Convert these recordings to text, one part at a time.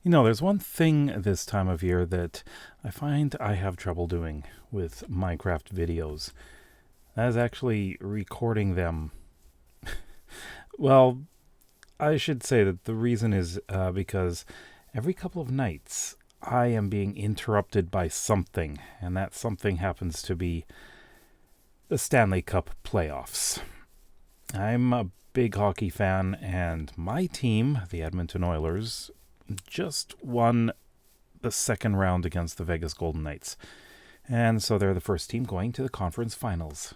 There's one thing this time of year that I find I have trouble doing with Minecraft videos. That is actually recording them. Well, I should say that the reason is because every couple of nights I am being interrupted by something, and that something happens to be the Stanley Cup Playoffs. I'm a big hockey fan, and my team, the Edmonton Oilers, just won the second round against the Vegas Golden Knights. And so they're the first team going to the conference finals.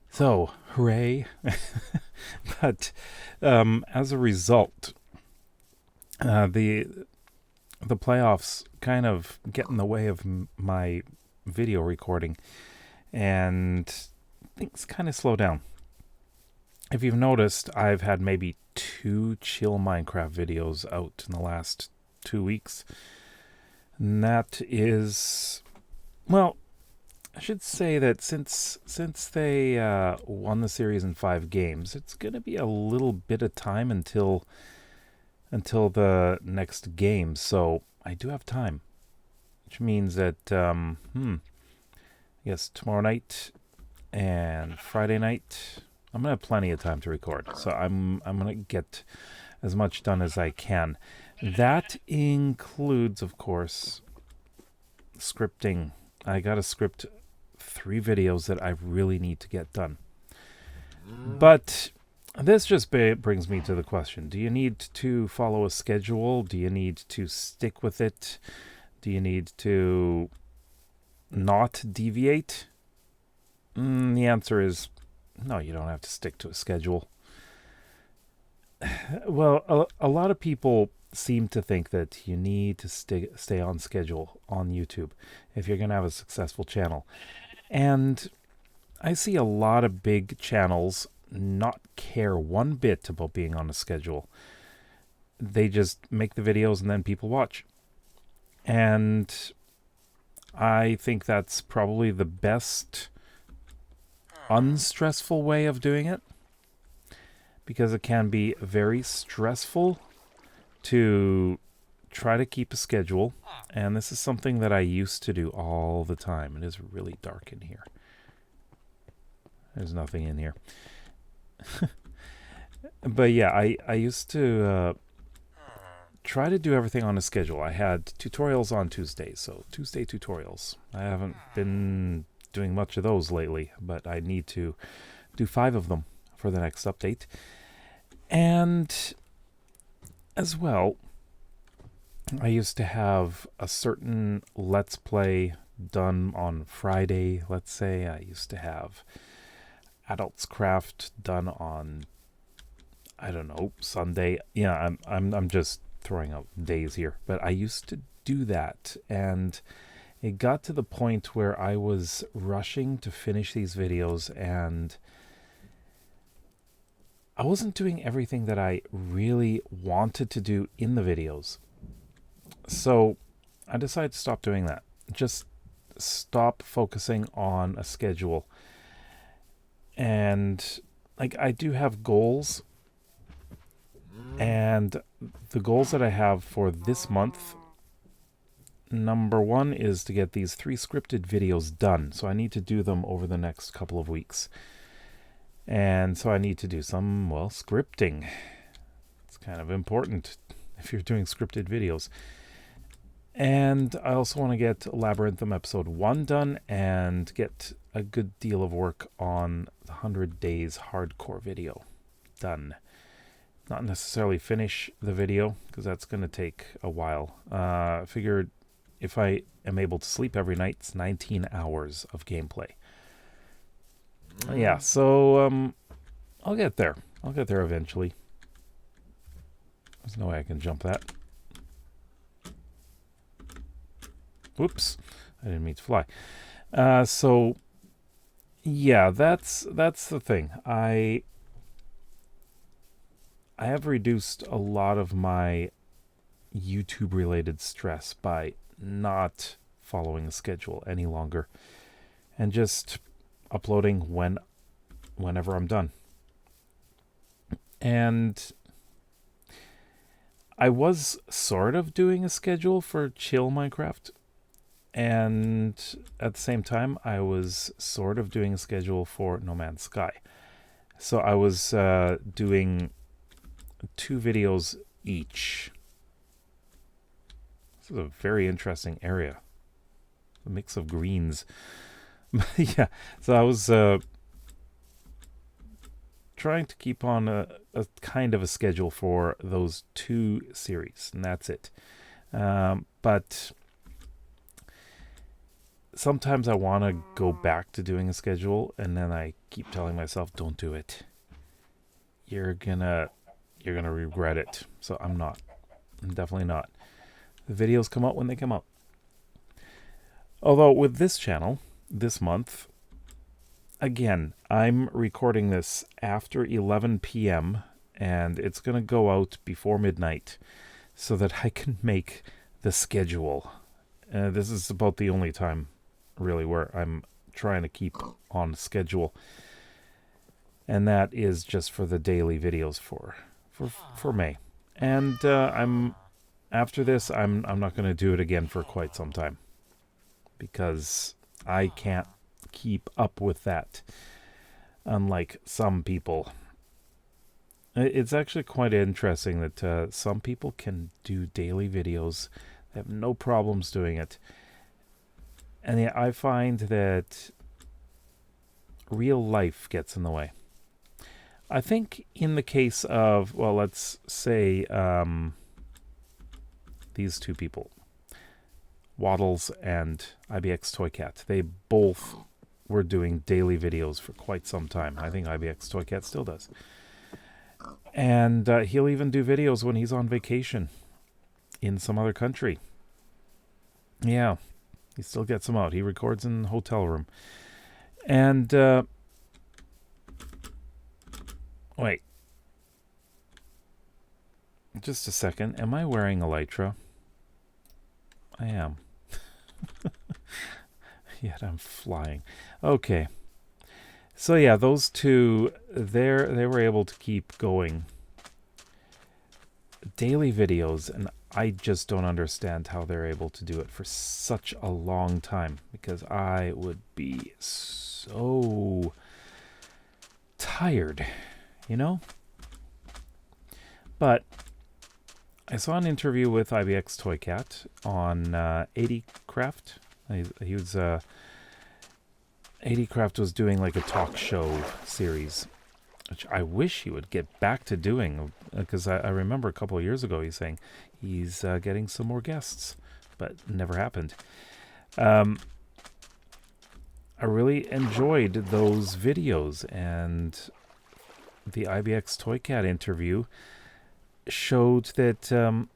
So, hooray. But as a result, the playoffs kind of get in the way of my video recording, and things kind of slow down. If you've noticed, I've had maybe 2 chill Minecraft videos out in the last 2 weeks. And that is, well, I should say that since they won the series in 5 games, it's going to be a little bit of time until the next game. So I do have time, which means that yes, tomorrow night and Friday night, I'm gonna have plenty of time to record. So I'm gonna get as much done as I can. That includes, of course, scripting. I gotta script 3 videos that I really need to get done. But this just brings me to the question: do you need to follow a schedule? Do you need to stick with it? Do you need to not deviate? The answer is no, you don't have to stick to a schedule. Well, a lot of people seem to think that you need to stay on schedule on YouTube if you're going to have a successful channel. And I see a lot of big channels not care one bit about being on a schedule. They just make the videos and then people watch. And I think that's probably the best unstressful way of doing it, because it can be very stressful to try to keep a schedule, and this is something that I used to do all the time. It is really dark in here. There's nothing in here. But yeah, I used to try to do everything on a schedule. I had tutorials on Tuesdays, so Tuesday tutorials. I haven't been doing much of those lately, but I need to do 5 of them for the next update. And as well, I used to have a certain Let's Play done on Friday, let's say. I used to have Adults Craft done on, I don't know, Sunday. Yeah, I'm just throwing out days here, but I used to do that, and it got to the point where I was rushing to finish these videos, and I wasn't doing everything that I really wanted to do in the videos. So I decided to stop doing that. Just stop focusing on a schedule. And I do have goals, and the goals that I have for this month, number 1 is to get these 3 scripted videos done. So I need to do them over the next couple of weeks. And so I need to do some, scripting. It's kind of important if you're doing scripted videos. And I also want to get Labyrinthum episode 1 done and get a good deal of work on the 100 Days Hardcore video done. Not necessarily finish the video, because that's going to take a while. I figured if I am able to sleep every night, it's 19 hours of gameplay. Yeah, so I'll get there. I'll get there eventually. There's no way I can jump that. Whoops, I didn't mean to fly. So yeah, that's the thing. I have reduced a lot of my YouTube related stress by not following a schedule any longer, and just uploading whenever I'm done. And I was sort of doing a schedule for chill Minecraft, and at the same time, I was sort of doing a schedule for No Man's Sky. So I was doing 2 videos each. This is a very interesting area. A mix of greens. Yeah, so I was trying to keep on a kind of a schedule for those 2 series, and that's it. But sometimes I want to go back to doing a schedule, and then I keep telling myself, don't do it. You're gonna regret it. So I'm not. I'm definitely not. The videos come out when they come out. Although with this channel, this month, again, I'm recording this after 11 p.m. and it's going to go out before midnight so that I can make the schedule. This is about the only time, really, where I'm trying to keep on schedule. And that is just for the daily videos for May. And after this, I'm not going to do it again for quite some time, because I can't keep up with that, unlike some people. It's actually quite interesting that some people can do daily videos. They have no problems doing it. And yet I find that real life gets in the way. I think in the case of, well, let's say these 2 people, Waddles and IBX Toycat, they both were doing daily videos for quite some time. I think IBX Toycat still does. And he'll even do videos when he's on vacation in some other country. Yeah, he still gets them out. He records in the hotel room. And, wait. Just a second. Am I wearing Elytra? I am. Yet I'm flying. Okay. So yeah, those 2, they were able to keep going daily videos, and I just don't understand how they're able to do it for such a long time, because I would be so tired, you know? But I saw an interview with IBX Toycat on 80 Craft. He was 80 Craft was doing like a talk show series, which I wish he would get back to doing, because I remember a couple of years ago he's saying he's getting some more guests, but never happened. I really enjoyed those videos, and the IBX Toycat interview showed that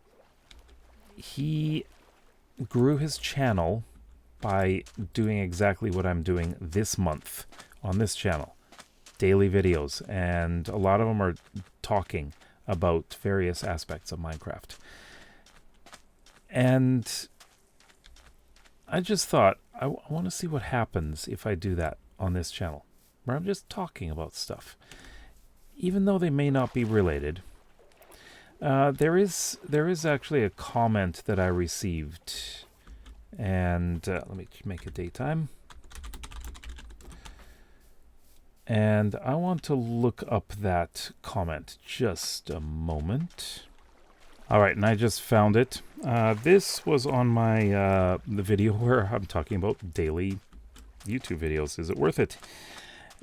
he grew his channel by doing exactly what I'm doing this month on this channel. Daily videos, and a lot of them are talking about various aspects of Minecraft. And I just thought, I want to see what happens if I do that on this channel, where I'm just talking about stuff, even though they may not be related. There is actually a comment that I received, and let me make a daytime. And I want to look up that comment. Just a moment. All right, and I just found it. This was on my the video where I'm talking about daily YouTube videos. Is it worth it?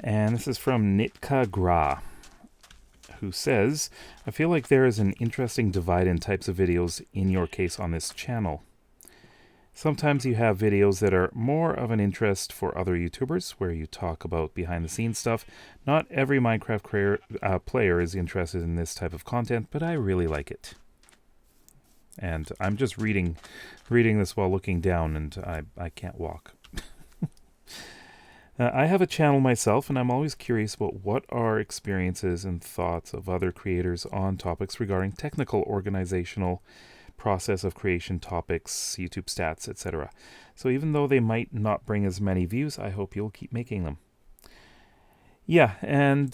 And this is from Nitka Gra, who says, I feel like there is an interesting divide in types of videos in your case on this channel. Sometimes you have videos that are more of an interest for other YouTubers, where you talk about behind-the-scenes stuff. Not every Minecraft player is interested in this type of content, but I really like it. And I'm just reading this while looking down, and I can't walk. I have a channel myself, and I'm always curious about what are experiences and thoughts of other creators on topics regarding technical, organizational, process of creation topics, YouTube stats, etc. So even though they might not bring as many views, I hope you'll keep making them. Yeah, and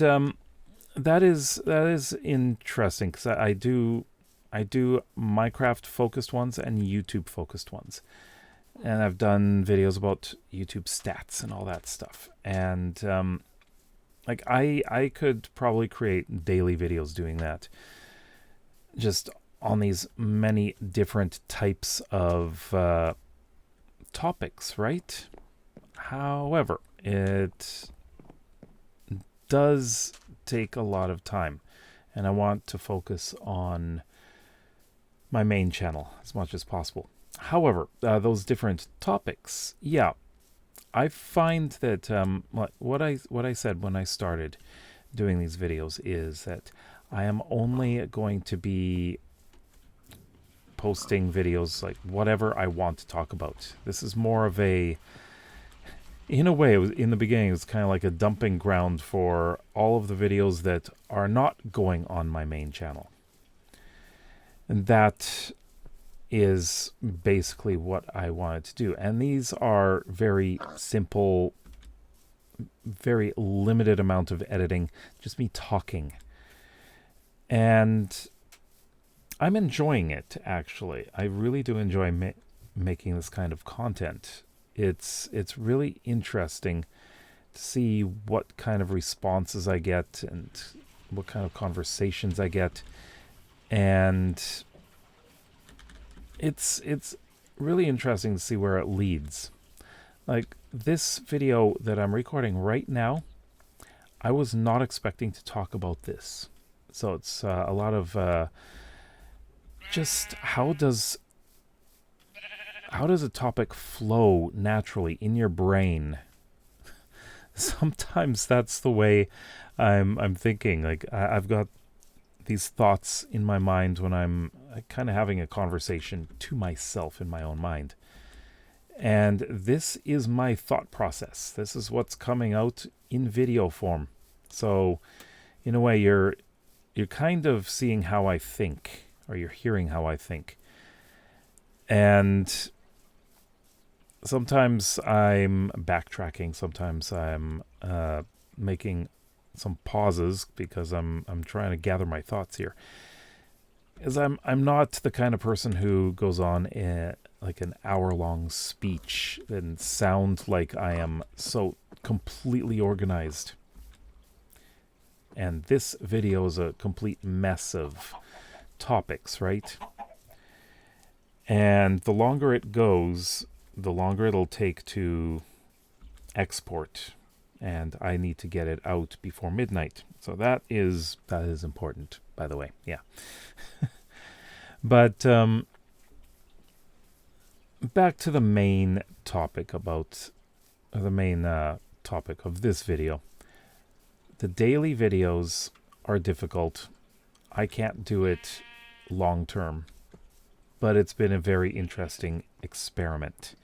that is interesting, because I do I do Minecraft focused ones and YouTube focused ones. And I've done videos about YouTube stats and all that stuff. And like I could probably create daily videos doing that. Just on these many different types of topics, right? However, it does take a lot of time, and I want to focus on my main channel as much as possible. However, those different topics, yeah, I find that what I said when I started doing these videos is that I am only going to be posting videos like whatever I want to talk about. This is more of a, in a way, it was, in the beginning, it was kind of like a dumping ground for all of the videos that are not going on my main channel. And that is basically what I wanted to do. And these are very simple, very limited amount of editing, just me talking. And I'm enjoying it, actually. I really do enjoy making this kind of content. It's really interesting to see what kind of responses I get and what kind of conversations I get. And it's really interesting to see where it leads. Like this video that I'm recording right now, I was not expecting to talk about this. So it's a lot of just how does a topic flow naturally in your brain? Sometimes that's the way I'm thinking. Like I've got these thoughts in my mind when I'm kind of having a conversation to myself in my own mind. And this is my thought process. This is what's coming out in video form. So in a way, you're kind of seeing how I think, or you're hearing how I think. And sometimes I'm backtracking. Sometimes I'm making some pauses because I'm trying to gather my thoughts here. As I'm not the kind of person who goes on like an hour-long speech and sounds like I am so completely organized. And this video is a complete mess of topics, right? And the longer it goes, the longer it'll take to export, and I need to get it out before midnight. So that is important, by the way. Yeah. But back to the main topic of this video. The daily videos are difficult. I can't do it long term, but it's been a very interesting experiment.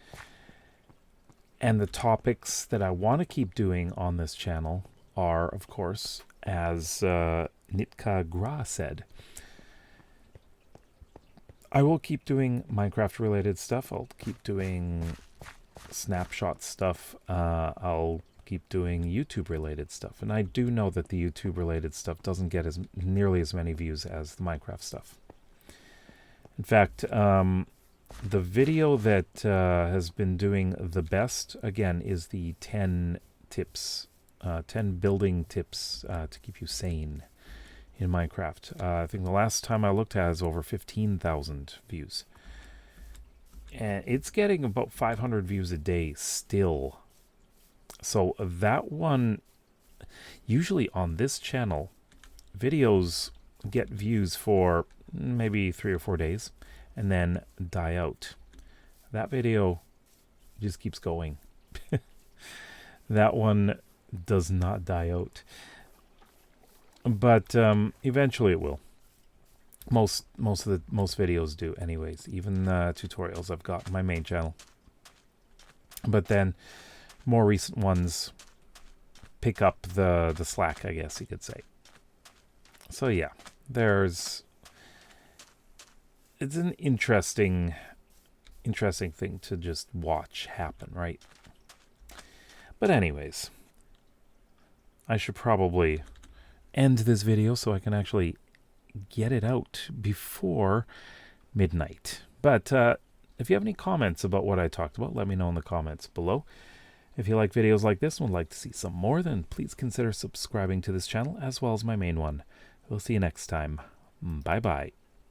And the topics that I want to keep doing on this channel are, of course, as Nitka Gra said, I will keep doing Minecraft-related stuff. I'll keep doing snapshot stuff. I'll keep doing YouTube-related stuff. And I do know that the YouTube-related stuff doesn't get nearly as many views as the Minecraft stuff. In fact, the video that has been doing the best, again, is the 10 tips, 10 building tips to keep you sane in Minecraft. I think the last time I looked at it was over 15,000 views. And it's getting about 500 views a day still. So that one, usually on this channel, videos get views for maybe 3 or 4 days and then die out. That video just keeps going. That one does not die out. But eventually it will. Most videos do anyways, even tutorials I've got on my main channel. But then more recent ones pick up the slack, I guess you could say. So yeah, it's an interesting thing to just watch happen, right? But anyways, I should probably end this video so I can actually get it out before midnight. But if you have any comments about what I talked about, let me know in the comments below. If you like videos like this and would like to see some more, then please consider subscribing to this channel as well as my main one. We'll see you next time. Bye-bye.